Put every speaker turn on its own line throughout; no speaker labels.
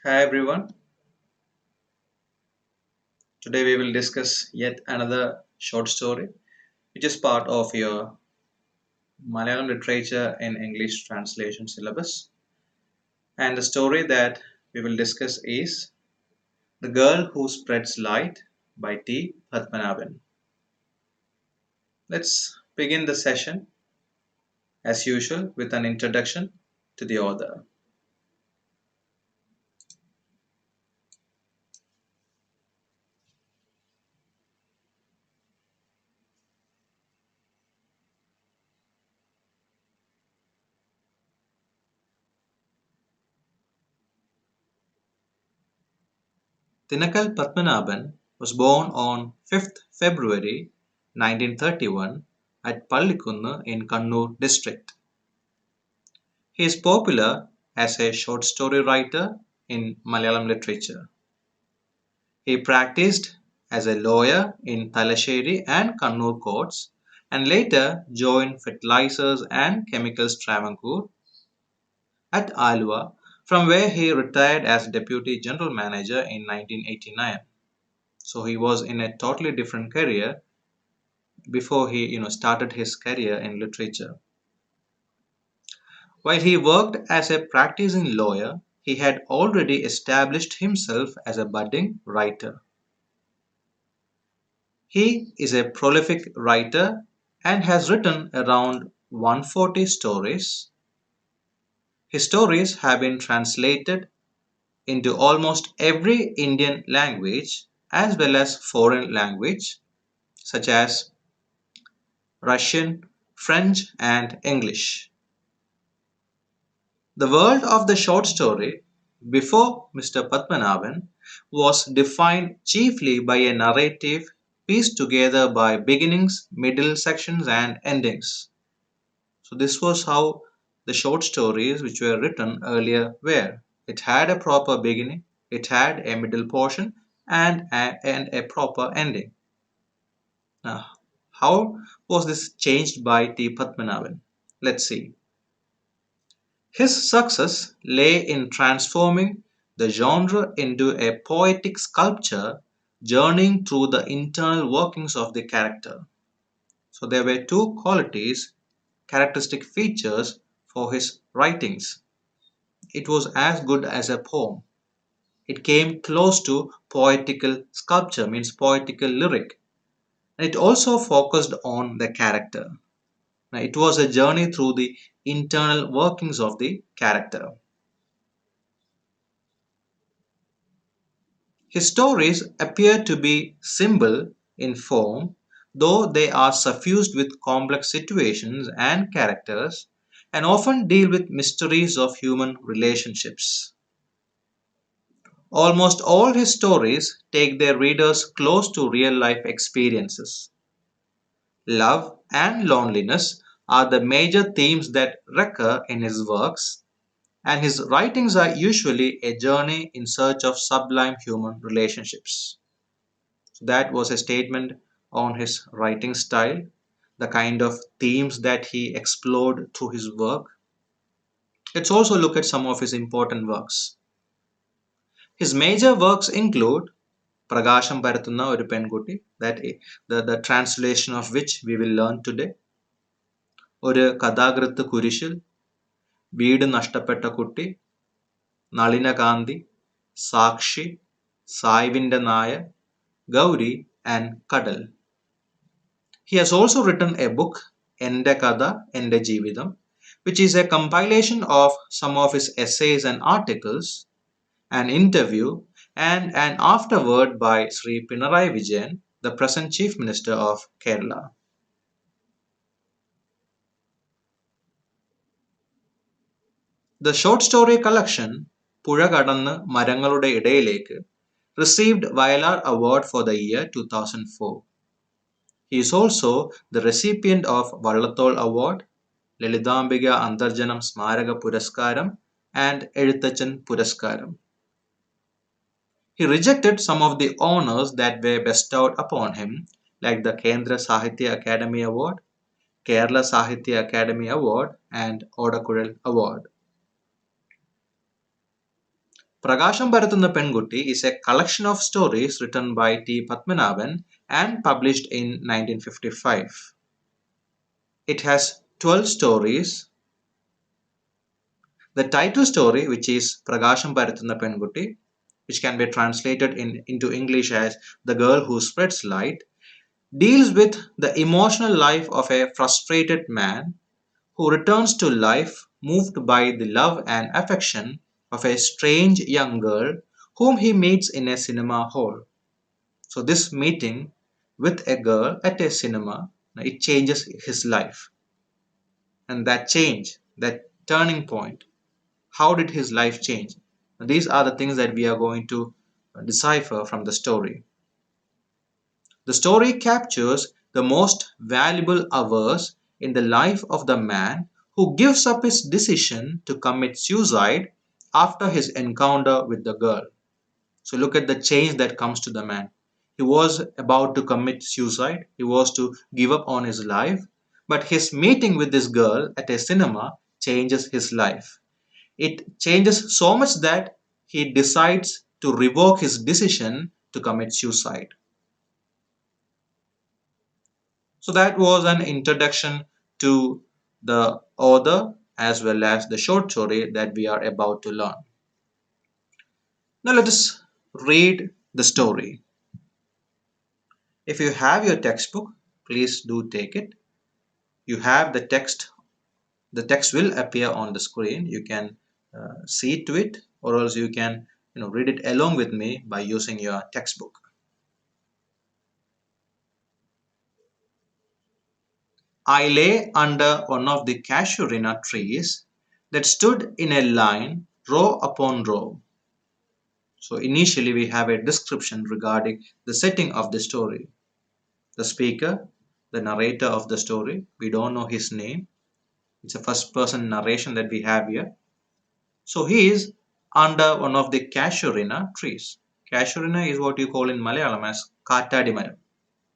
Hi everyone. Today we will discuss yet another short story which is part of your Malayalam literature and English translation syllabus. And the story that we will discuss is The Girl Who Spreads Light by T. Padmanabhan. Let's begin the session as usual with an introduction to the author. Thinakal Padmanabhan was born on 5th February 1931 at Pallikunnu in Kannur district. He is popular as a short story writer in Malayalam literature. He practiced as a lawyer in Thalassery and Kannur courts and later joined Fertilizers and Chemicals Travancore at Alva, from where he retired as Deputy General Manager in 1989. So he was in a totally different career before he started his career in literature. While he worked as a practicing lawyer, he had already established himself as a budding writer. He is a prolific writer and has written around 140 stories. His stories have been translated into almost every Indian language as well as foreign language such as Russian, French, and English. The world of the short story before Mr. Padmanabhan was defined chiefly by a narrative pieced together by beginnings, middle sections, and endings. So, this was how the short stories which were written earlier were. It had a proper beginning, it had a middle portion, and a proper ending. Now, how was this changed by T. Padmanabhan? Let's see. His success lay in transforming the genre into a poetic sculpture journeying through the internal workings of the character. So there were two qualities, characteristic features for his writings. It was as good as a poem. It came close to poetical sculpture, means poetical lyric. And it also focused on the character. Now, it was a journey through the internal workings of the character. His stories appear to be simple in form, though they are suffused with complex situations and characters, and often deal with mysteries of human relationships. Almost all his stories take their readers close to real life experiences. Love and loneliness are the major themes that recur in his works, and his writings are usually a journey in search of sublime human relationships. So that was a statement on his writing style, the kind of themes that he explored through his work. Let's also look at some of his important works. His major works include Pragasham Parathunna ഒരു പെൺകുട്ടി, that the translation of which we will learn today. ഒരു കഥാകൃത്ത് കുരിശിൽ, വീട് നഷ്ടപ്പെട്ട കുട്ടി, നളിനകാന്തി, സാക്ഷി, സായ്വിന്റെ നായ, Gauri, and Kadal. He has also written a book, Ende Kada, Ende Jeevitham, which is a compilation of some of his essays and articles, an interview, and an afterword by Sri Pinarayi Vijayan, the present Chief Minister of Kerala. The short story collection പുഴ കടന്ന് മരങ്ങളുടെ ഇടയിലേക്ക് received Vailar Award for the year 2004. He is also the recipient of Vallathol Award, Lalitambika Antarjanam Smaraka Puraskaram, and Ezhuthachan Puraskaram. He rejected some of the honors that were bestowed upon him, like the Kendra Sahitya Academy Award, Kerala Sahitya Academy Award, and Odakural Award. Prakasham Bharatuna Pengutti is a collection of stories written by T. Padmanabhan and published in 1955. It has 12 stories. The title story, which is Prakasham Bharatuna Pengutti, which can be translated into English as The Girl Who Spreads Light, deals with the emotional life of a frustrated man who returns to life moved by the love and affection of a strange young girl whom he meets in a cinema hall. So this meeting with a girl at a cinema, it changes his life. And that change, that turning point, how did his life change? These are the things that we are going to decipher from the story. The story captures the most valuable hours in the life of the man who gives up his decision to commit suicide after his encounter with the girl. So look at the change that comes to the man. He was about to commit suicide, he was to give up on his life, but his meeting with this girl at a cinema changes his life. It changes so much that he decides to revoke his decision to commit suicide. So that was an introduction to the author as well as the short story that we are about to learn. Now let us read the story. If you have your textbook, please do take it. You have the text will appear on the screen. You can see to it, or else you can read it along with me by using your textbook. I lay under one of the casuarina trees that stood in a line, row upon row. So initially we have a description regarding the setting of the story. The speaker, the narrator of the story, we don't know his name. It's a first person narration that we have here. So he is under one of the casuarina trees. Casuarina is what you call in Malayalam as Kattadi Maram.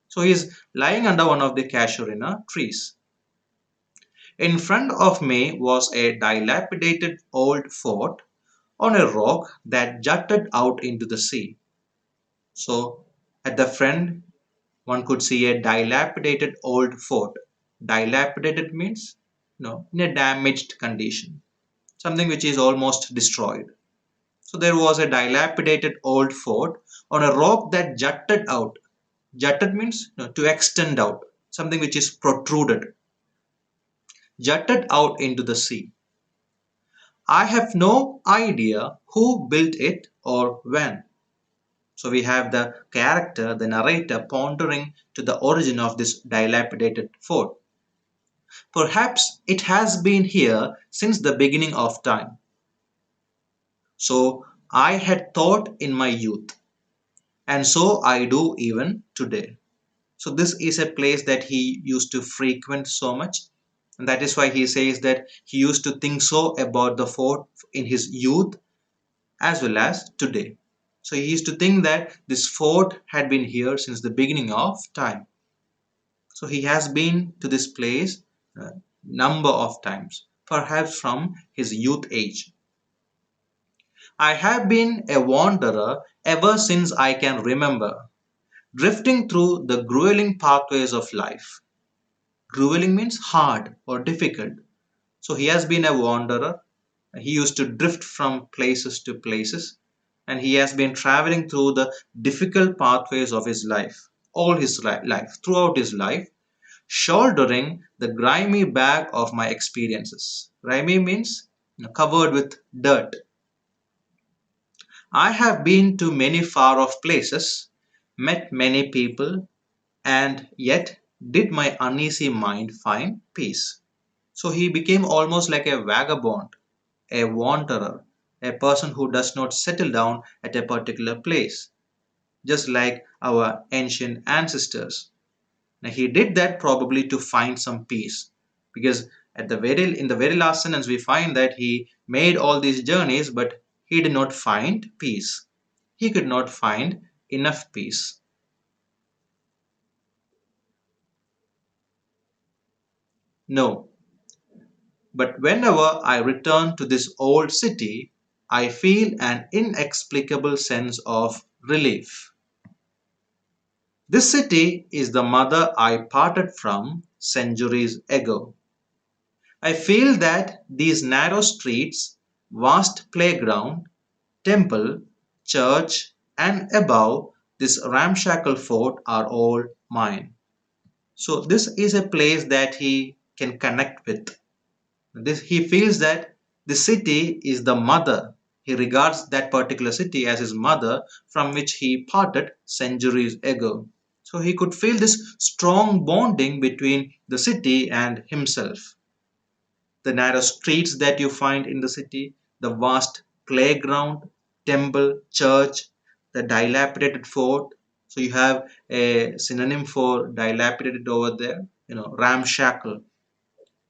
So he is lying under one of the casuarina trees. In front of me was a dilapidated old fort on a rock that jutted out into the sea. So at the front, one could see a dilapidated old fort. Dilapidated means, in a damaged condition, something which is almost destroyed. So there was a dilapidated old fort on a rock that jutted out. Jutted means to extend out, something which is protruded, jutted out into the sea. I have no idea who built it or when. So we have the character, the narrator, pondering to the origin of this dilapidated fort. Perhaps it has been here since the beginning of time. So I had thought in my youth, and so I do even today. So this is a place that he used to frequent so much, and that is why he says that he used to think so about the fort in his youth as well as today. So he used to think that this fort had been here since the beginning of time. So he has been to this place a number of times, perhaps from his youth age. I have been a wanderer ever since I can remember, drifting through the grueling pathways of life. Grueling means hard or difficult. So he has been a wanderer. He used to drift from places to places, and he has been traveling through the difficult pathways of his life, all his life, throughout his life, shouldering the grimy bag of my experiences. Grimy means covered with dirt. I have been to many far off places, met many people, and yet did my uneasy mind find peace. So he became almost like a vagabond, a wanderer, a person who does not settle down at a particular place, just like our ancient ancestors. Now he did that probably to find some peace, because in the very last sentence we find that he made all these journeys, but he did not find peace. He could not find enough peace. No, but whenever I return to this old city, I feel an inexplicable sense of relief. This city is the mother I parted from centuries ago. I feel that these narrow streets, vast playground, temple, church, and above this ramshackle fort are all mine. So this is a place that he can connect with. This he feels that the city is the mother. He regards that particular city as his mother from which he parted centuries ago. So he could feel this strong bonding between the city and himself. The narrow streets that you find in the city, the vast playground, temple, church, the dilapidated fort. So you have a synonym for dilapidated over there, ramshackle.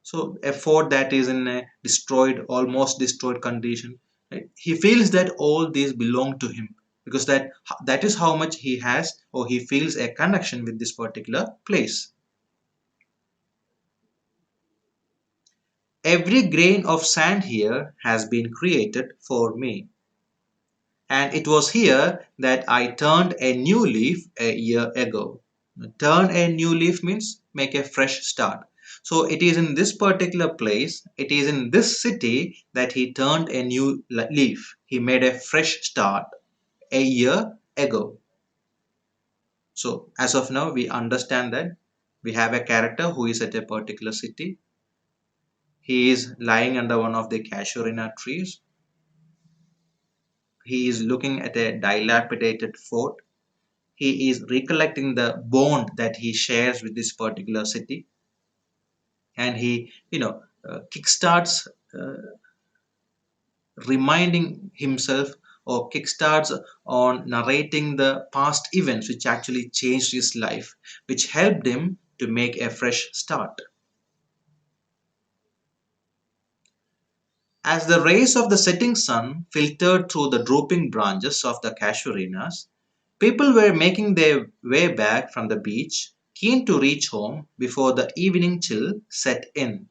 So a fort that is in a destroyed, almost destroyed condition. Right? He feels that all these belong to him because that is how much he has or he feels a connection with this particular place. Every grain of sand here has been created for me. And it was here that I turned a new leaf a year ago. Turn a new leaf means make a fresh start. So it is in this particular place, it is in this city that he turned a new leaf. He made a fresh start a year ago. So as of now, we understand that we have a character who is at a particular city. He is lying under one of the casuarina trees. He is looking at a dilapidated fort. He is recollecting the bond that he shares with this particular city, and he kickstarts uh, reminding himself or kickstarts on narrating the past events which actually changed his life, which helped him to make a fresh start. As the rays of the setting sun filtered through the drooping branches of the casuarinas, people were making their way back from the beach, keen to reach home before the evening chill set in.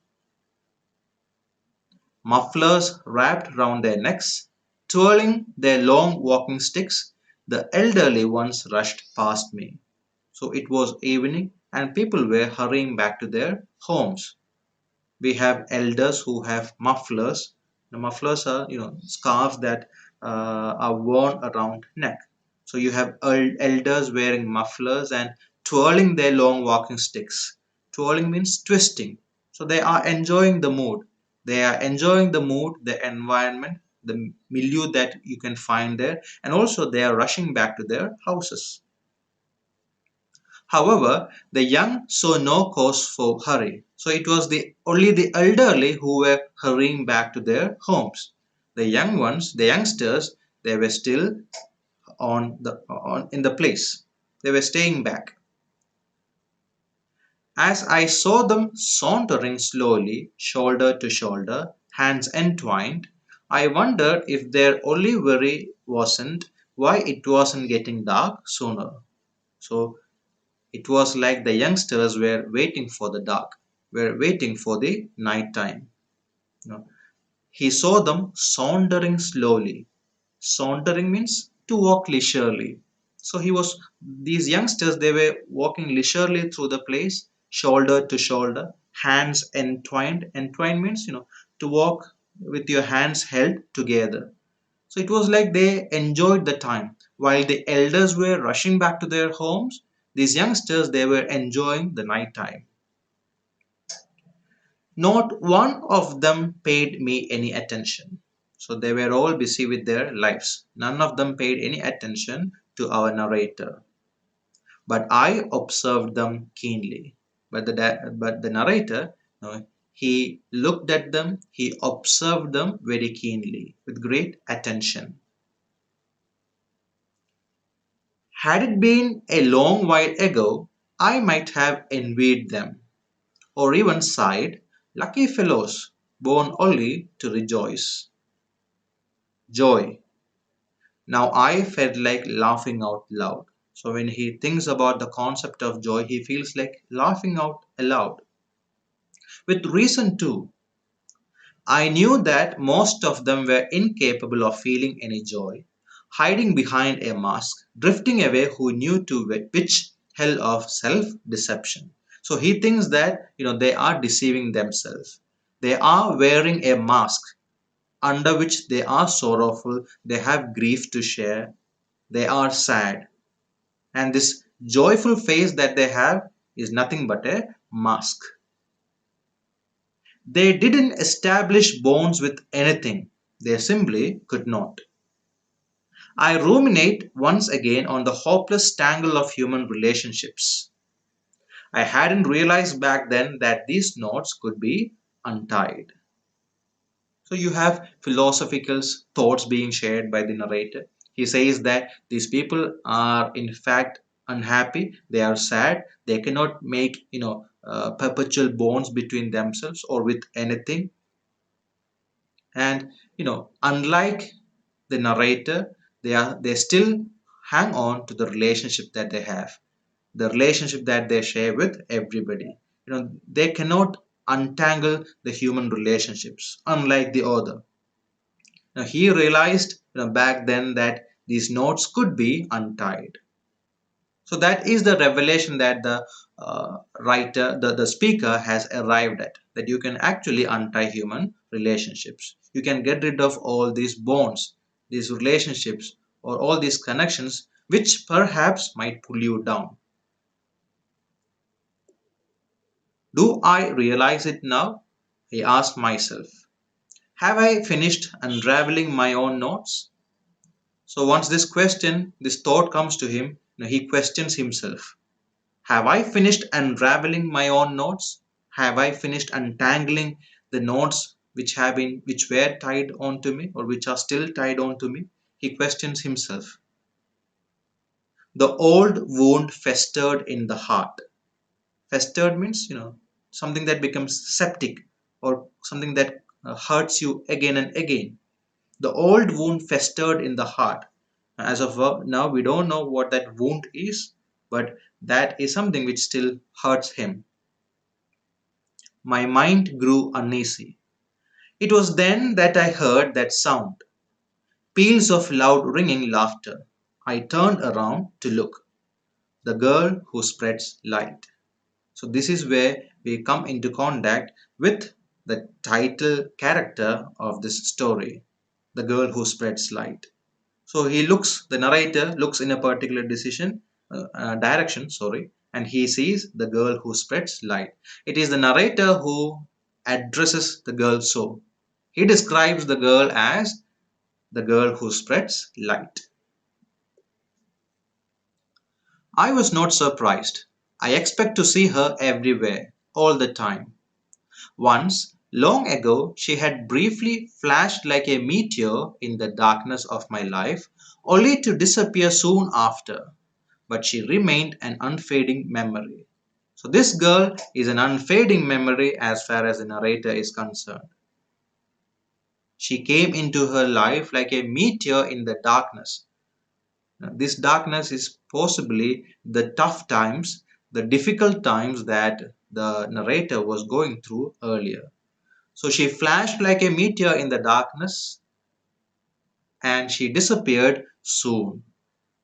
Mufflers wrapped round their necks, twirling their long walking sticks, the elderly ones rushed past me. So it was evening, and people were hurrying back to their homes. We have elders who have mufflers. The mufflers are scarves that are worn around neck. So you have elders wearing mufflers and twirling their long walking sticks. Twirling means twisting. So they are enjoying the mood. They are enjoying the mood, the environment, the milieu that you can find there, and also they are rushing back to their houses. However, the young saw no cause for hurry, so it was only the elderly who were hurrying back to their homes. The young ones, the youngsters, they were still in the place. They were staying back. As I saw them sauntering slowly, shoulder to shoulder, hands entwined, I wondered if their only worry wasn't why it wasn't getting dark sooner. So it was like the youngsters were waiting for the dark, were waiting for the night time. You know, he saw them sauntering slowly. Sauntering means to walk leisurely. So these youngsters, they were walking leisurely through the place, shoulder to shoulder, hands entwined. Entwined means, to walk with your hands held together. So it was like they enjoyed the time. While the elders were rushing back to their homes, these youngsters, they were enjoying the night time. Not one of them paid me any attention. So they were all busy with their lives. None of them paid any attention to our narrator. But I observed them keenly. But the narrator, he looked at them, he observed them very keenly, with great attention. Had it been a long while ago, I might have envied them, or even sighed, lucky fellows, born only to rejoice. Joy. Now I felt like laughing out loud. So when he thinks about the concept of joy, he feels like laughing out aloud. With reason too. I knew that most of them were incapable of feeling any joy, hiding behind a mask, drifting away who knew to which hell of self deception. So he thinks that they are deceiving themselves. They are wearing a mask under which they are sorrowful, they have grief to share, they are sad. And this joyful face that they have is nothing but a mask. They didn't establish bonds with anything, they simply could not. I ruminate once again on the hopeless tangle of human relationships. I hadn't realized back then that these knots could be untied. So you have philosophical thoughts being shared by the narrator. He says that these people are in fact unhappy, they are sad, they cannot make perpetual bonds between themselves or with anything. And unlike the narrator, they still hang on to the relationship that they have, the relationship that they share with everybody. They cannot untangle the human relationships, unlike the author. Now he realized back then that these knots could be untied. So that is the revelation that the writer, the speaker has arrived at, that you can actually untie human relationships. You can get rid of all these bonds, these relationships, or all these connections which perhaps might pull you down. Do I realize it now? I ask myself. Have I finished unraveling my own knots? So once this thought comes to him, he questions himself. Have I finished unraveling my own knots? Have I finished untangling the knots which were tied onto me or which are still tied onto me? He questions himself. The old wound festered in the heart. Festered means, something that becomes septic or something that hurts you again and again. The old wound festered in the heart. As of now, we don't know what that wound is, but that is something which still hurts him. My mind grew uneasy. It was then that I heard that sound, peals of loud ringing laughter. I turned around to look. The girl who spreads light. So this is where we come into contact with the title character of this story, the girl who spreads light. So the narrator looks in a particular direction, sorry, and he sees the girl who spreads light. It is the narrator who addresses the girl so. He describes the girl as the girl who spreads light. I was not surprised. I expect to see her everywhere, all the time. Once, long ago, she had briefly flashed like a meteor in the darkness of my life, only to disappear soon after. But she remained an unfading memory. So, this girl is an unfading memory as far as the narrator is concerned. She came into her life like a meteor in the darkness. Now, this darkness is possibly the tough times, the difficult times that the narrator was going through earlier. So she flashed like a meteor in the darkness and she disappeared soon.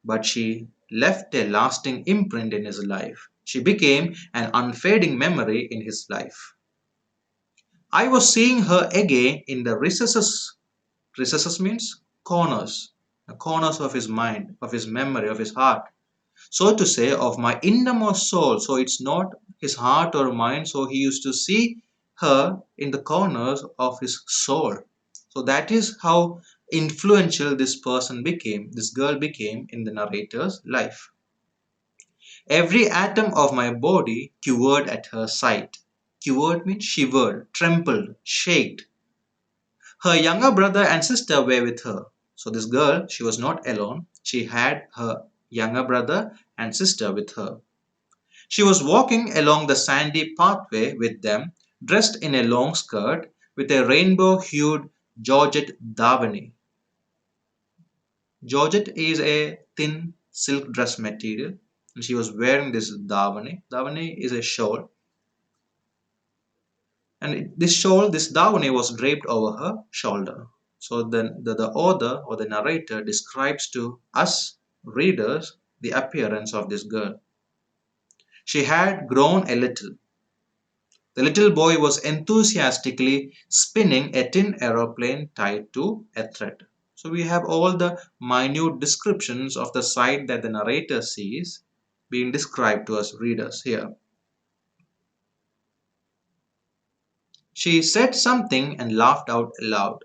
But she left a lasting imprint in his life. She became an unfading memory in his life. I was seeing her again in the recesses. Recesses means corners. The corners of his mind, of his memory, of his heart. So to say, of my innermost soul. So it's not his heart or mind. So he used to see her in the corners of his soul. So that is how influential this girl became in the narrator's life. Every atom of my body quivered at her sight. Quivered means shivered, trembled, shaked. Her younger brother and sister were with her. So this girl, she was not alone. She had her younger brother and sister with her. She was walking along the sandy pathway with them, dressed in a long skirt with a rainbow-hued Georgette davani. Georgette is a thin silk dress material, and she was wearing this davani. Davani is a shawl. And this shawl, this downy, was draped over her shoulder. So the author or the narrator describes to us readers the appearance of this girl. She had grown a little. The little boy was enthusiastically spinning a tin aeroplane tied to a thread. So we have all the minute descriptions of the sight that the narrator sees being described to us readers here. She said something and laughed out loud.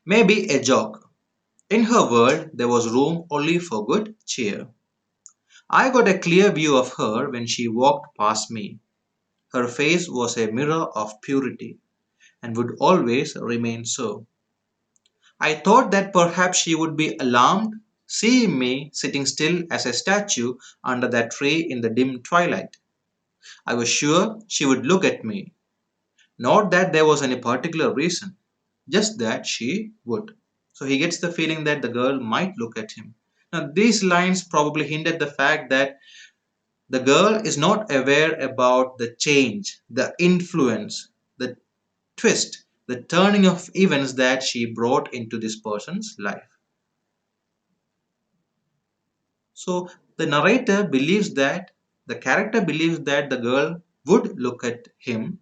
Maybe a joke. In her world, there was room only for good cheer. I got a clear view of her when she walked past me. Her face was a mirror of purity and would always remain so. I thought that perhaps she would be alarmed seeing me sitting still as a statue under that tree in the dim twilight. I was sure she would look at me. Not that there was any particular reason, just that she would. So he gets the feeling that the girl might look at him. Now, these lines probably hint at the fact that the girl is not aware about the change, the influence, the twist, the turning of events that she brought into this person's life. So the narrator believes that the character believes that the girl would look at him,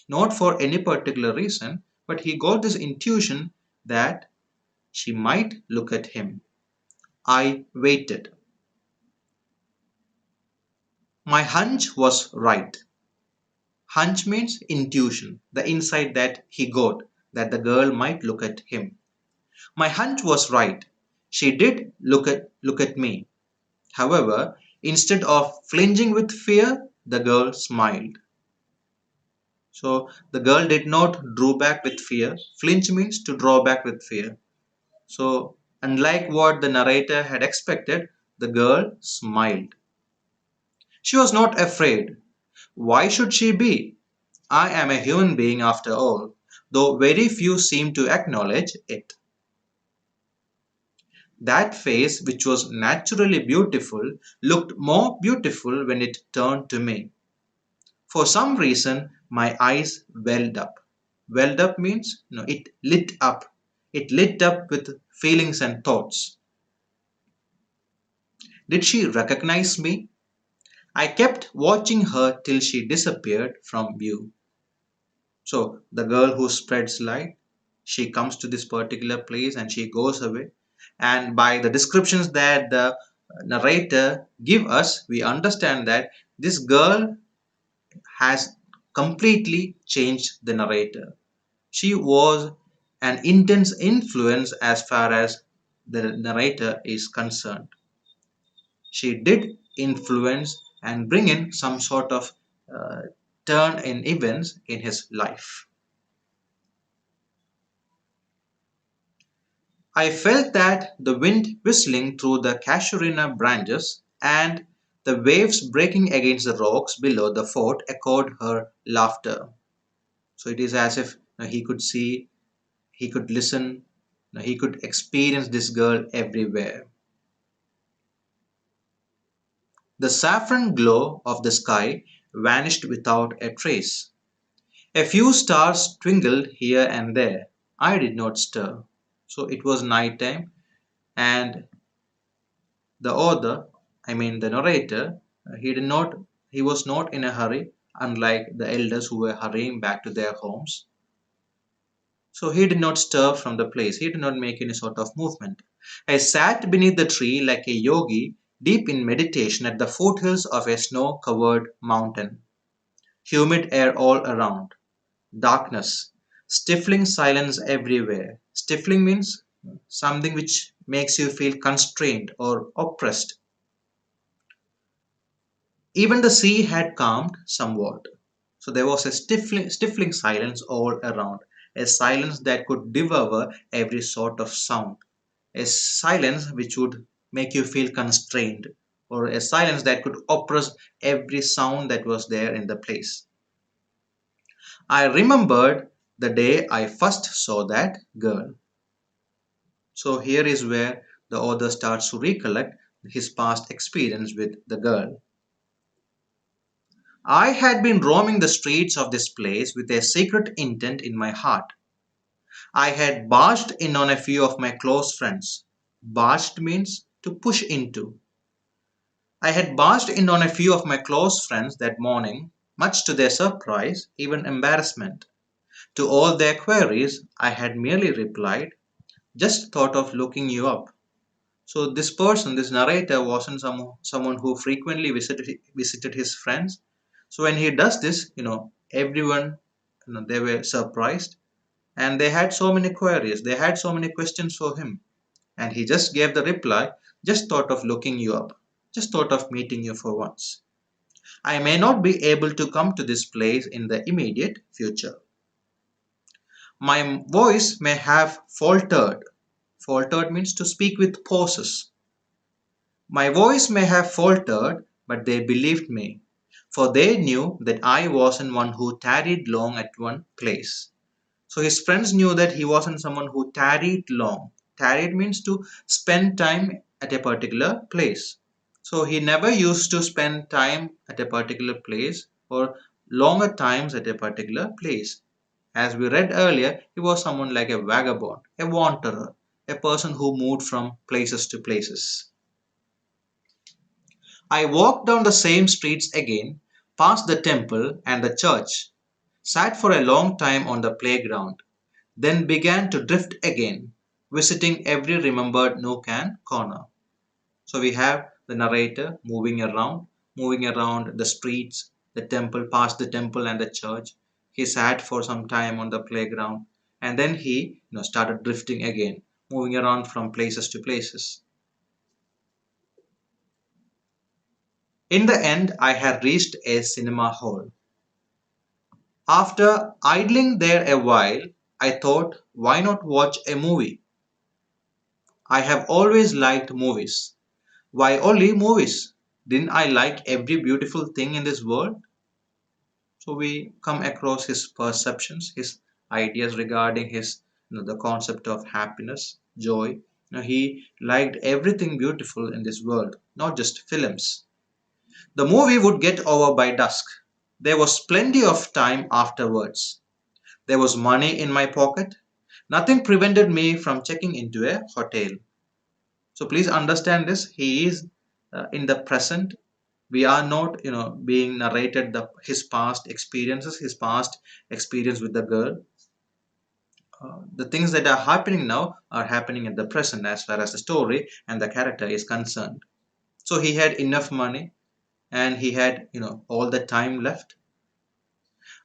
not for any particular reason, but he got this intuition that she might look at him. I waited. My hunch was right. Hunch means intuition, the insight that he got that the girl might look at him. My hunch was right. She did look at me. However, instead of flinching with fear, the girl smiled. So the girl did not draw back with fear. Flinch means to draw back with fear. So unlike what the narrator had expected, the girl smiled. She was not afraid. Why should she be? I am a human being after all, though very few seem to acknowledge it. That face, which was naturally beautiful, looked more beautiful when it turned to me. For some reason, my eyes welled up. Welled up means it lit up. It lit up with feelings and thoughts. Did she recognize me? I kept watching her till she disappeared from view. So the girl who spreads light, she comes to this particular place and she goes away. And by the descriptions that the narrator give us, we understand that this girl has completely changed the narrator. She was an intense influence as far as the narrator is concerned. She did influence and bring in some sort of uh, turn in events in his life. I felt that the wind whistling through the casuarina branches and the waves breaking against the rocks below the fort echoed her laughter. So it is as if he could see, he could listen, he could experience this girl everywhere. The saffron glow of the sky vanished without a trace. A few stars twinkled here and there. I did not stir. So it was night time, and the author, I mean the narrator, he was not in a hurry, unlike the elders who were hurrying back to their homes. So he did not stir from the place. He did not make any sort of movement. I sat beneath the tree like a yogi, deep in meditation at the foothills of a snow covered mountain. Humid air all around. Darkness. Stifling silence everywhere. Stifling means something which makes you feel constrained or oppressed. Even the sea had calmed somewhat. So there was a stifling silence all around, a silence that could devour every sort of sound, a silence which would make you feel constrained, or a silence that could oppress every sound that was there in the place. I remembered the day I first saw that girl. So here is where the author starts to recollect his past experience with the girl. I had been roaming the streets of this place with a secret intent in my heart. I had barged in on a few of my close friends. Barged means to push into. I had barged in on a few of my close friends that morning, much to their surprise, even embarrassment. To all their queries, I had merely replied, just thought of looking you up. So this person, this narrator, wasn't someone who frequently visited his friends. So when he does this, everyone, they were surprised, and they had so many queries, they had so many questions for him, and he just gave the reply, just thought of looking you up, just thought of meeting you for once. I may not be able to come to this place in the immediate future. My voice may have faltered. Faltered means to speak with pauses. My voice may have faltered, but they believed me, for they knew that I wasn't one who tarried long at one place. So his friends knew that he wasn't someone who tarried long. Tarried means to spend time at a particular place. So he never used to spend time at a particular place or longer times at a particular place. As we read earlier, he was someone like a vagabond, a wanderer, a person who moved from places to places. I walked down the same streets again, past the temple and the church, sat for a long time on the playground, then began to drift again, visiting every remembered nook and corner. So we have the narrator moving around the streets, the temple, past the temple and the church. He sat for some time on the playground, and then he started drifting again, moving around from places to places. In the end, I had reached a cinema hall. After idling there a while, I thought, why not watch a movie? I have always liked movies. Why only movies? Didn't I like every beautiful thing in this world? So we come across his perceptions, his ideas regarding his the concept of happiness, joy. He liked everything beautiful in this world, not just films. The movie would get over by dusk. There was plenty of time afterwards. There was money in my pocket. Nothing prevented me from checking into a hotel. So please understand this. He is in the present. We are not, being narrated his past experiences, his past experience with the girl. The things that are happening now are happening in the present as far as the story and the character is concerned. So he had enough money and he had, all the time left.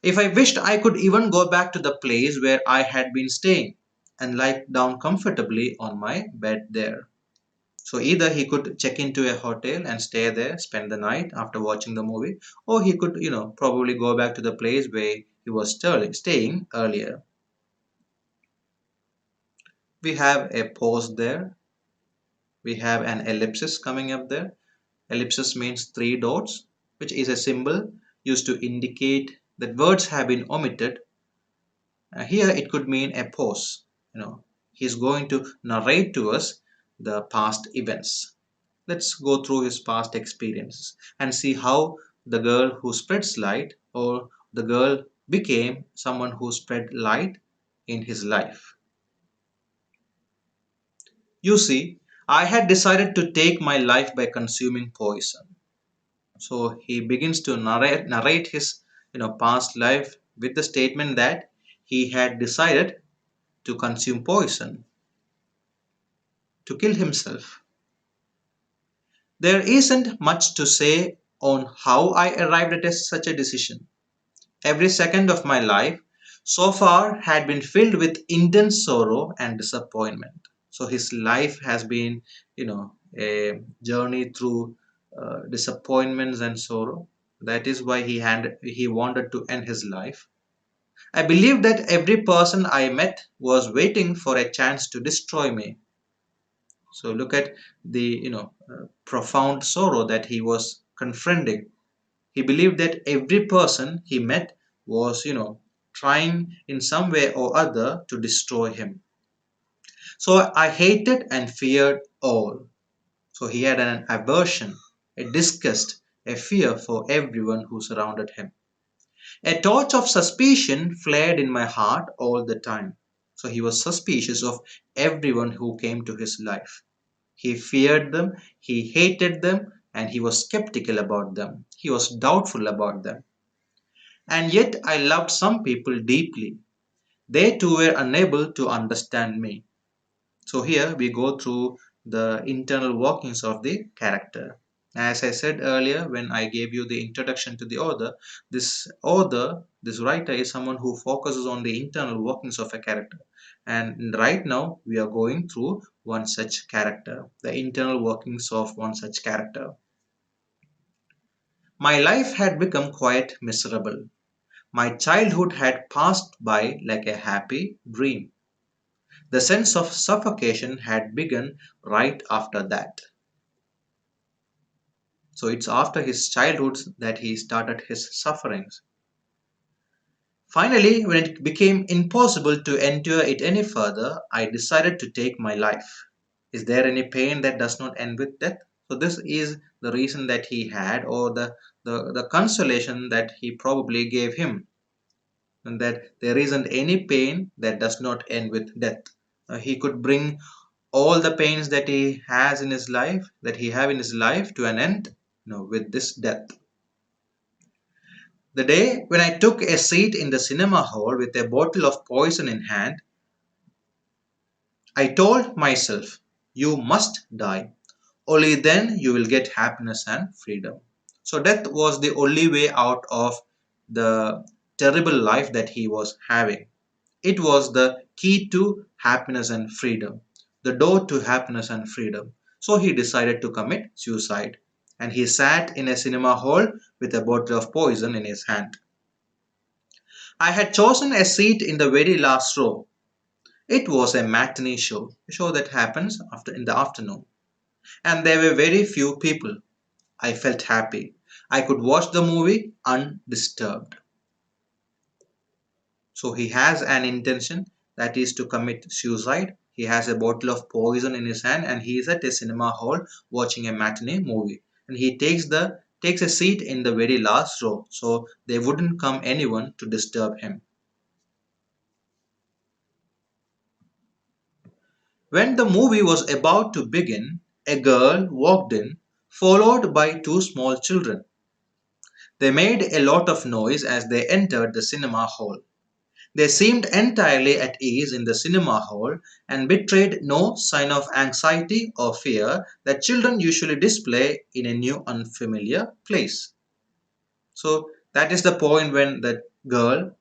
If I wished, I could even go back to the place where I had been staying and lie down comfortably on my bed there. So either he could check into a hotel and stay there, spend the night after watching the movie, or he could, probably go back to the place where he was staying earlier. We have a pause there. We have an ellipsis coming up there. Ellipsis means three dots, which is a symbol used to indicate that words have been omitted. Here it could mean a pause. He's going to narrate to us the past events. Let's go through his past experiences and see how the girl who spreads light or the girl became someone who spread light in his life. You see, I had decided to take my life by consuming poison. So he begins to narrate his past life with the statement that he had decided to consume poison to kill himself. There isn't much to say on how I arrived at such a decision. Every second of my life so far had been filled with intense sorrow and disappointment. So his life has been, a journey through disappointments and sorrow. That is why he wanted to end his life. I believe that every person I met was waiting for a chance to destroy me. So look at the profound sorrow that he was confronting. He believed that every person he met was, trying in some way or other to destroy him. So I hated and feared all. So he had an aversion, a disgust, a fear for everyone who surrounded him. A torch of suspicion flared in my heart all the time. So he was suspicious of everyone who came to his life. He feared them, he hated them, and he was skeptical about them. He was doubtful about them. And yet I loved some people deeply. They too were unable to understand me. So here we go through the internal workings of the character. As I said earlier, when I gave you the introduction to the author, this writer is someone who focuses on the internal workings of a character. And right now we are going through one such character, the internal workings of one such character. My life had become quite miserable. My childhood had passed by like a happy dream. The sense of suffocation had begun right after that. So it's after his childhood that he started his sufferings. Finally, when it became impossible to endure it any further, I decided to take my life. Is there any pain that does not end with death? So this is the reason that he had, or the consolation that he probably gave him, and that there isn't any pain that does not end with death. He could bring all the pains that he has in his life, that he have in his life, to an end, with this death. The day when I took a seat in the cinema hall with a bottle of poison in hand, I told myself, you must die. Only then you will get happiness and freedom. So death was the only way out of the terrible life that he was having. It was the key to happiness and freedom, the door to happiness and freedom. So he decided to commit suicide. And he sat in a cinema hall with a bottle of poison in his hand. I had chosen a seat in the very last row. It was a matinee show, a show that happens after in the afternoon. And there were very few people. I felt happy. I could watch the movie undisturbed. So he has an intention, that is to commit suicide. He has a bottle of poison in his hand and he is at a cinema hall watching a matinee movie. And he takes a seat in the very last row so there wouldn't come anyone to disturb him. When the movie was about to begin, a girl walked in, followed by two small children. They made a lot of noise as they entered the cinema hall. They seemed entirely at ease in the cinema hall and betrayed no sign of anxiety or fear that children usually display in a new unfamiliar place. So that is the point when the girl,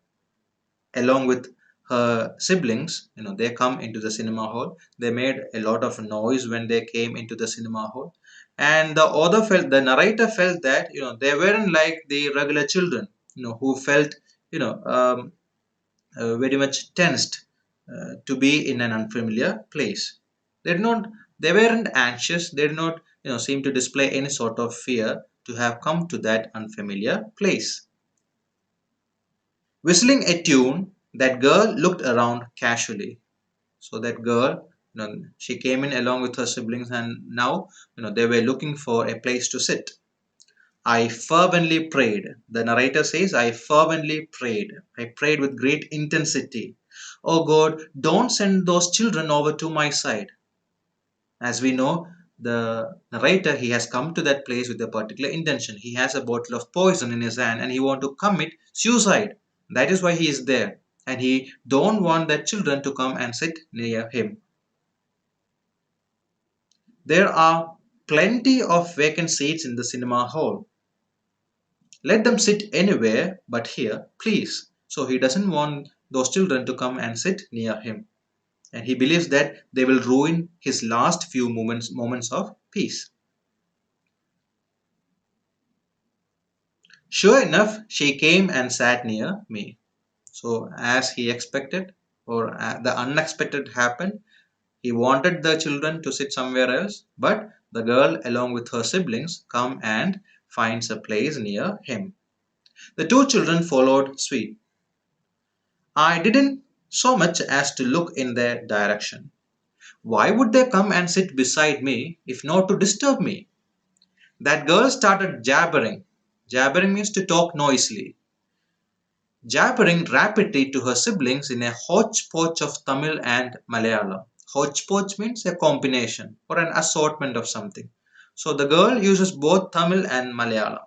along with her siblings, they come into the cinema hall. They made a lot of noise when they came into the cinema hall. And the narrator felt that, they weren't like the regular children, who felt, you know, um, very much tensed to be in an unfamiliar place. They did not, they weren't anxious. They did not, seem to display any sort of fear to have come to that unfamiliar place. Whistling a tune, that girl looked around casually. So that girl, she came in along with her siblings, and now, they were looking for a place to sit. I fervently prayed. The narrator says, I fervently prayed. I prayed with great intensity. Oh God, don't send those children over to my side. As we know, the narrator, he has come to that place with a particular intention. He has a bottle of poison in his hand and he want to commit suicide. That is why he is there. And he don't want that children to come and sit near him. There are plenty of vacant seats in the cinema hall. Let them sit anywhere but here, please. So he doesn't want those children to come and sit near him. And he believes that they will ruin his last few moments of peace. Sure enough, she came and sat near me. So, as he expected, or the unexpected happened, he wanted the children to sit somewhere else, but the girl, along with her siblings, come and finds a place near him. The two children followed suit. I didn't so much as to look in their direction. Why would they come and sit beside me if not to disturb me? That girl started jabbering. Jabbering means to talk noisily. Jabbering rapidly to her siblings in a hodgepodge of Tamil and Malayalam. Hodgepodge means a combination or an assortment of something. So the girl uses both Tamil and Malayalam.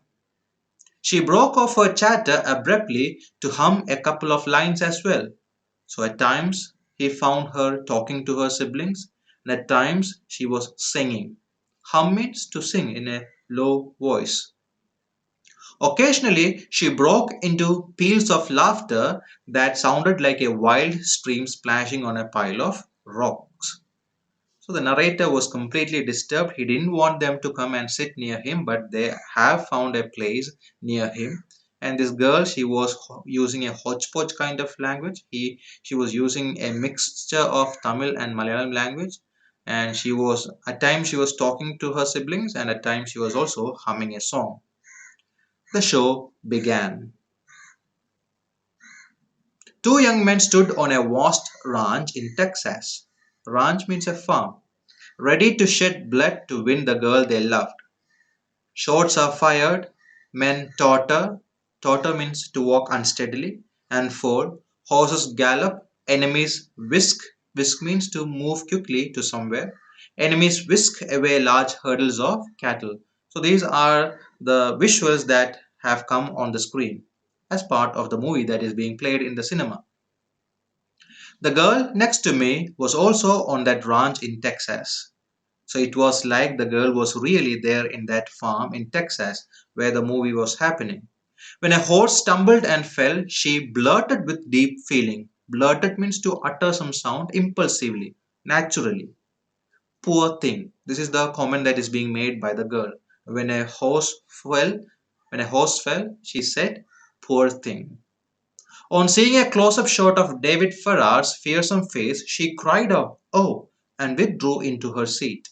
She broke off her chatter abruptly to hum a couple of lines as well. So at times he found her talking to her siblings, and at times she was singing. Hum means to sing in a low voice. Occasionally she broke into peals of laughter that sounded like a wild stream splashing on a pile of rocks. So the narrator was completely disturbed. He didn't want them to come and sit near him, but they have found a place near him. And this girl, she was using a hodgepodge kind of language. She was using a mixture of Tamil and Malayalam language. And she was, at times, she was talking to her siblings, and at times, she was also humming a song. The show began. Two young men stood on a vast ranch in Texas. Ranch means a farm, ready to shed blood to win the girl they loved. Shots are fired, men totter, totter means to walk unsteadily, and fall. Horses gallop, enemies whisk, whisk means to move quickly to somewhere. Enemies whisk away large hurdles of cattle. So these are the visuals that have come on the screen as part of the movie that is being played in the cinema. The girl next to me was also on that ranch in Texas. So it was like the girl was really there in that farm in Texas where the movie was happening. When a horse stumbled and fell, she blurted with deep feeling. Blurted means to utter some sound impulsively, naturally. Poor thing. This is the comment that is being made by the girl. When a horse fell, when a horse fell, she said, poor thing. On seeing a close-up shot of David Farrar's fearsome face, she cried out, "Oh," and withdrew into her seat.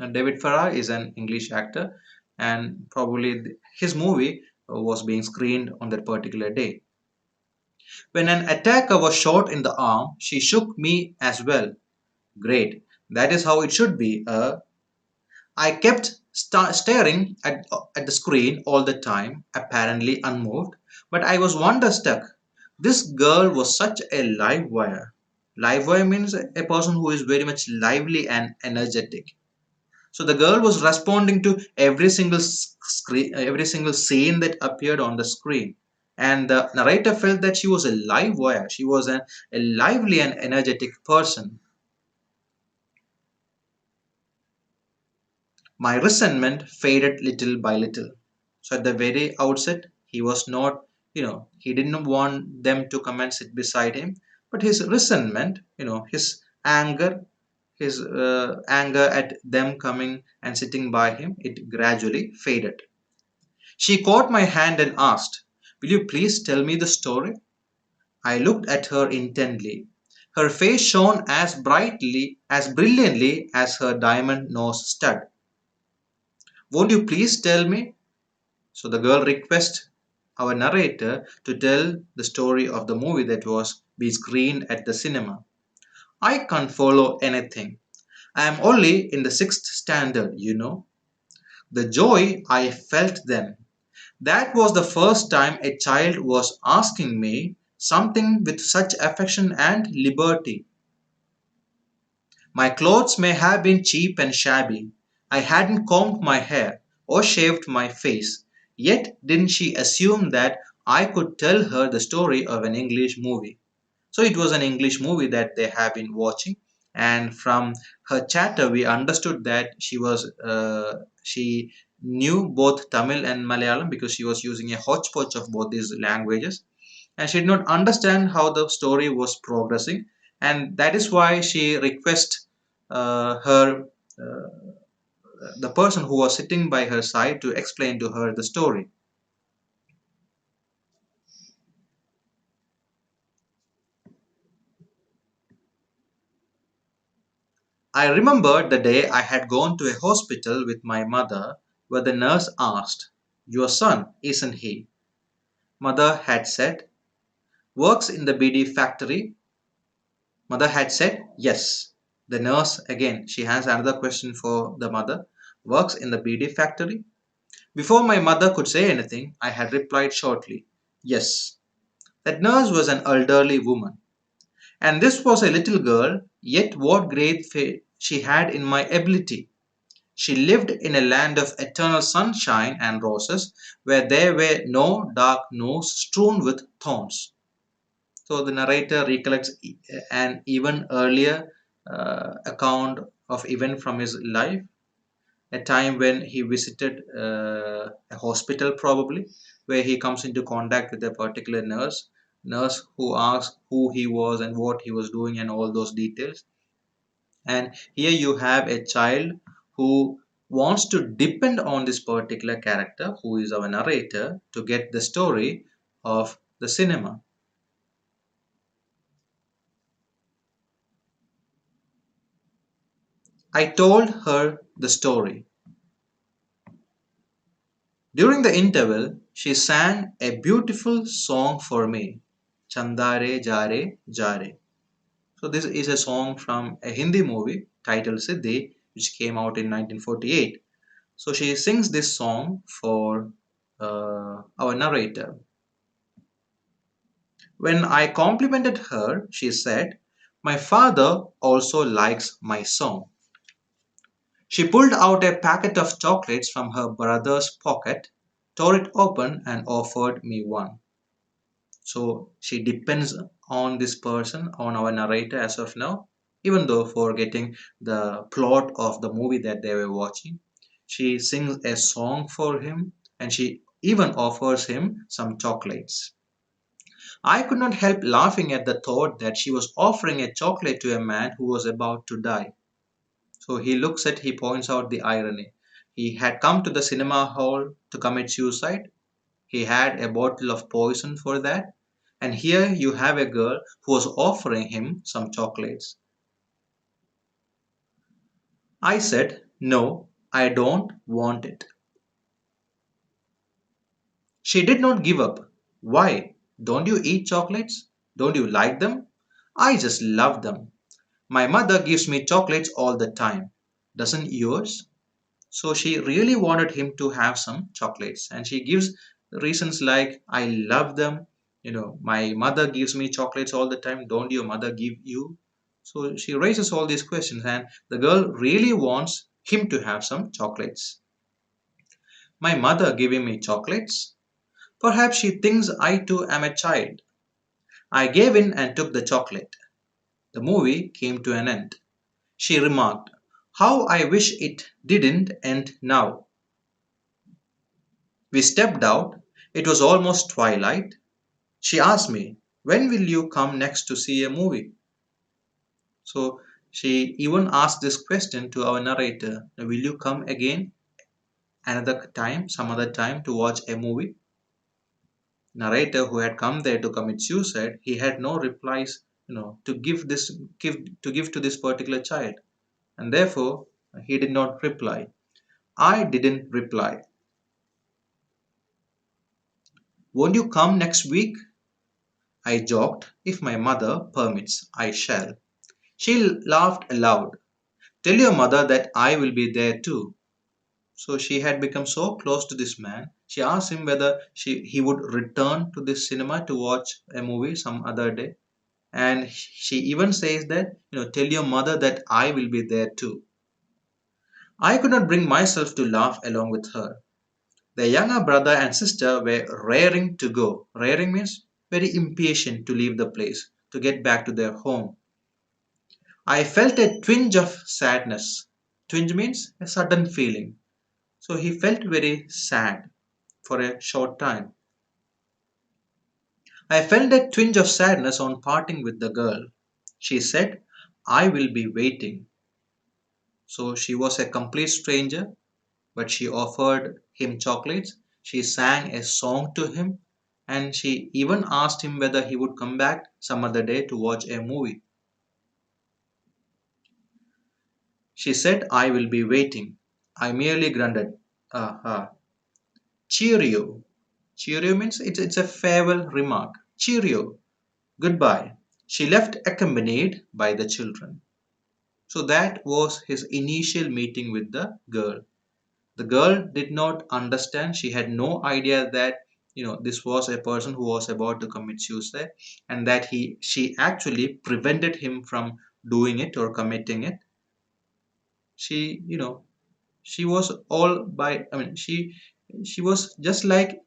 Now, David Farrar is an English actor, and probably his movie was being screened on that particular day. When an attacker was shot in the arm, she shook me as well. Great, that is how it should be. I kept staring at the screen all the time, apparently unmoved, but I was wonderstruck. This girl was such a live wire. Live wire means a person who is very much lively and energetic. So the girl was responding to every single screen, every single scene that appeared on the screen. And the narrator felt that she was a live wire. She was a lively and energetic person. My resentment faded little by little. So at the very outset, he was not, he didn't want them to come and sit beside him, but his resentment, his anger at them coming and sitting by him, it gradually faded. She caught my hand and asked, "Will you please tell me the story?" I looked at her intently. Her face shone as brightly, as brilliantly as her diamond nose stud. "Won't you please tell me?" So the girl requested our narrator to tell the story of the movie that was being screened at the cinema. "I can't follow anything. I am only in the sixth standard. The joy I felt then. That was the first time a child was asking me something with such affection and liberty. My clothes may have been cheap and shabby. I hadn't combed my hair or shaved my face. Yet didn't she assume that I could tell her the story of an English movie? So it was an English movie that they have been watching, and from her chatter, we understood that she knew both Tamil and Malayalam because she was using a hodgepodge of both these languages, and she did not understand how the story was progressing, and that is why she requests her the person who was sitting by her side to explain to her the story. I remembered the day I had gone to a hospital with my mother where the nurse asked, "Your son, isn't he?" Mother had said, "Works in the BD factory." Mother had said, "Yes." The nurse, again, she has another question for the mother. works in the BD factory? Before my mother could say anything, I had replied shortly, yes. That nurse was an elderly woman, and this was a little girl, yet what great faith she had in my ability. She lived in a land of eternal sunshine and roses, where there were no dark notes strewn with thorns. So the narrator recollects an even earlier account of event from his life, a time when he visited a hospital probably, where he comes into contact with a particular nurse who asks who he was and what he was doing and all those details. And here you have a child who wants to depend on this particular character who is our narrator to get the story of the cinema. I told her the story. During the interval, she sang a beautiful song for me, Chandare Jare Jare. So, this is a song from a Hindi movie titled Siddhi, which came out in 1948. So, she sings this song for our narrator. When I complimented her, she said, my father also likes my song. She pulled out a packet of chocolates from her brother's pocket, tore it open, and offered me one. So she depends on this person, on our narrator as of now, even though forgetting the plot of the movie that they were watching. She sings a song for him and she even offers him some chocolates. I could not help laughing at the thought that she was offering a chocolate to a man who was about to die. So he points out the irony. He had come to the cinema hall to commit suicide. He had a bottle of poison for that. And here you have a girl who was offering him some chocolates. I said, no, I don't want it. She did not give up. Why? Don't you eat chocolates? Don't you like them? I just love them. My mother gives me chocolates all the time. Doesn't yours? So she really wanted him to have some chocolates. And she gives reasons like, I love them. My mother gives me chocolates all the time. Don't your mother give you? So she raises all these questions, and the girl really wants him to have some chocolates. My mother giving me chocolates? Perhaps she thinks I too am a child. I gave in and took the chocolate. The movie came to an end. She remarked, how I wish it didn't end now. We stepped out. It was almost twilight. She asked me, when will you come next to see a movie? So she even asked this question to our narrator, will you come again another time, some other time to watch a movie? Narrator who had come there to commit suicide, he had no replies, to give to this particular child. And therefore he did not reply. I didn't reply. Won't you come next week? I joked, if my mother permits, I shall. She laughed aloud. Tell your mother that I will be there too. So she had become so close to this man. She asked him whether he would return to this cinema to watch a movie some other day. And she even says that, tell your mother that I will be there too. I could not bring myself to laugh along with her. The younger brother and sister were raring to go. Raring means very impatient to leave the place, to get back to their home. I felt a twinge of sadness. Twinge means a sudden feeling. So he felt very sad for a short time. I felt a twinge of sadness on parting with the girl. She said, I will be waiting. So she was a complete stranger, but she offered him chocolates. She sang a song to him, and she even asked him whether he would come back some other day to watch a movie. She said, I will be waiting. I merely grunted, aha. Cheerio. Cheerio means it's a farewell remark. Cheerio. Goodbye. She left accompanied by the children. So that was his initial meeting with the girl. The girl did not understand. She had no idea that this was a person who was about to commit suicide, and that she actually prevented him from doing it or committing it. She you know she was all by I mean she was just like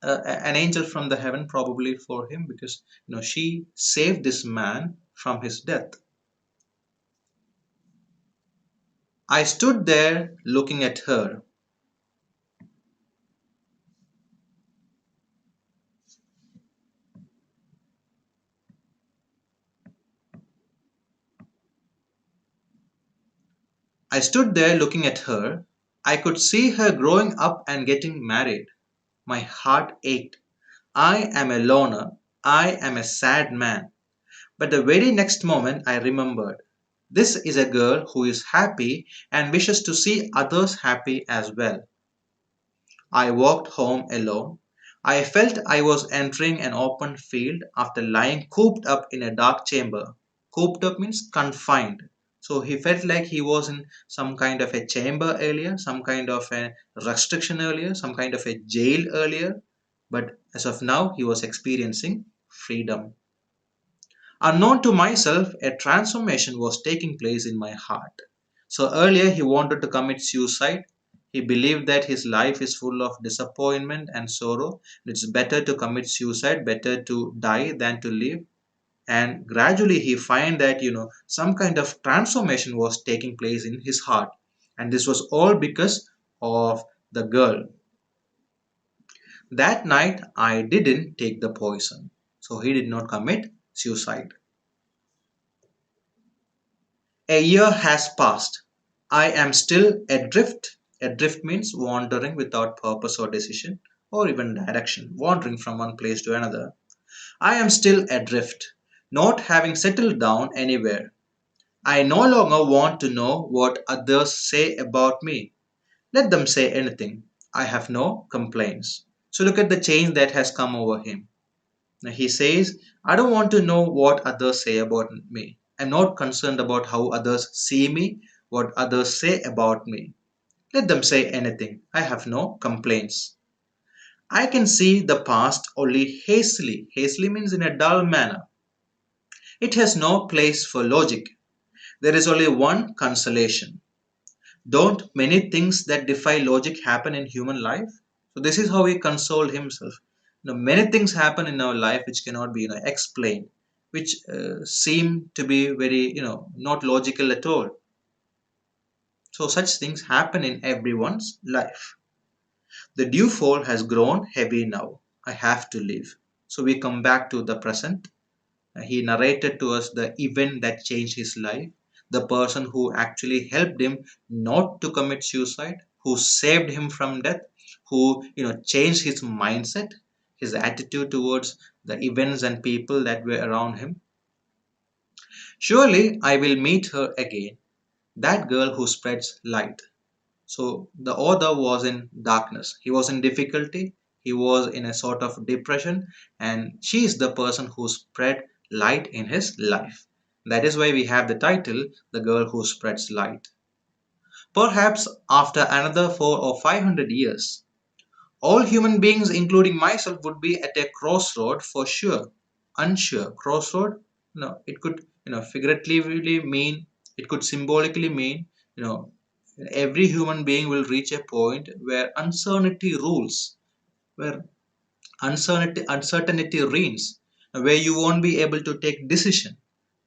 an angel from the heaven probably for him, because she saved this man from his death. I stood there looking at her. I stood there looking at her. I could see her growing up and getting married. My heart ached. I am a loner. I am a sad man. But the very next moment I remembered. This is a girl who is happy and wishes to see others happy as well. I walked home alone. I felt I was entering an open field after lying cooped up in a dark chamber. Cooped up means confined. So he felt like he was in some kind of a chamber earlier, some kind of a restriction earlier, some kind of a jail earlier. But as of now, he was experiencing freedom. Unknown to myself, a transformation was taking place in my heart. So earlier he wanted to commit suicide. He believed that his life is full of disappointment and sorrow. It's better to commit suicide, better to die than to live. And gradually he find that some kind of transformation was taking place in his heart. And this was all because of the girl. That night I didn't take the poison. So he did not commit suicide. A year has passed. I am still adrift. Adrift means wandering without purpose or decision, or even direction, wandering from one place to another. I am still adrift, not having settled down anywhere. I no longer want to know what others say about me. Let them say anything. I have no complaints. So look at the change that has come over him. Now he says, I don't want to know what others say about me. I'm not concerned about how others see me, what others say about me. Let them say anything. I have no complaints. I can see the past only hastily. Hastily means in a dull manner. It has no place for logic. There is only one consolation. Don't many things that defy logic happen in human life? So this is how he consoled himself. Many things happen in our life which cannot be explained, which seem to be very not logical at all. So such things happen in everyone's life. The dewfall has grown heavy now. I have to leave. So we come back to the present. He narrated to us the event that changed his life, the person who actually helped him not to commit suicide, who saved him from death, who changed his mindset, his attitude towards the events and people that were around him. Surely I will meet her again, that girl who spreads light. So the author was in darkness. He was in difficulty. He was in a sort of depression, and she is the person who spread light in his life. That is why we have the title, The Girl Who Spreads Light. Perhaps after another 400 or 500 years, all human beings, including myself, would be at a crossroad for sure. Unsure. Crossroad? No, it could, figuratively mean, it could symbolically mean, you know, every human being will reach a point where uncertainty rules, where uncertainty reigns, where you won't be able to take decision,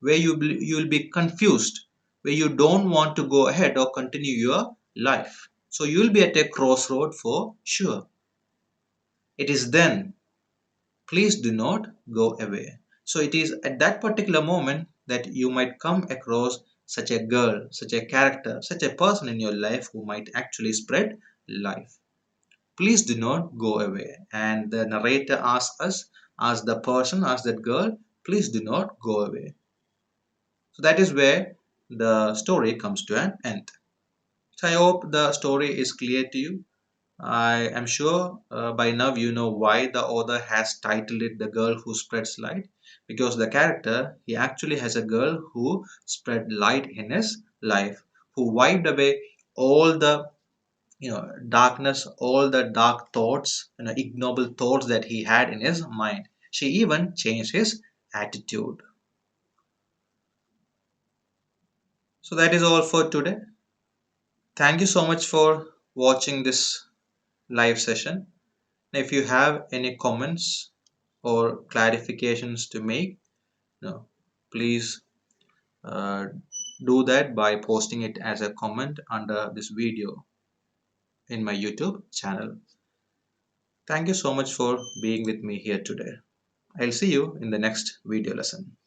where you'll be confused, where you don't want to go ahead or continue your life. So you'll be at a crossroad for sure. It is then, please do not go away. So it is at that particular moment that you might come across such a girl, such a character, such a person in your life who might actually spread life. Please do not go away. And the narrator asks us, asks the person, asks that girl, please do not go away. So that is where the story comes to an end. So I hope the story is clear to you. I am sure by now you know why the author has titled it The Girl Who Spreads Light, because the character, he actually has a girl who spread light in his life, who wiped away all the darkness, all the dark thoughts, ignoble thoughts that he had in his mind. She even changed his attitude. So that is all for today. Thank you so much for watching this live session. If you have any comments or clarifications to make, please uh, do that by posting it as a comment under this video in my YouTube channel. Thank you so much for being with me here today. I'll see you in the next video lesson.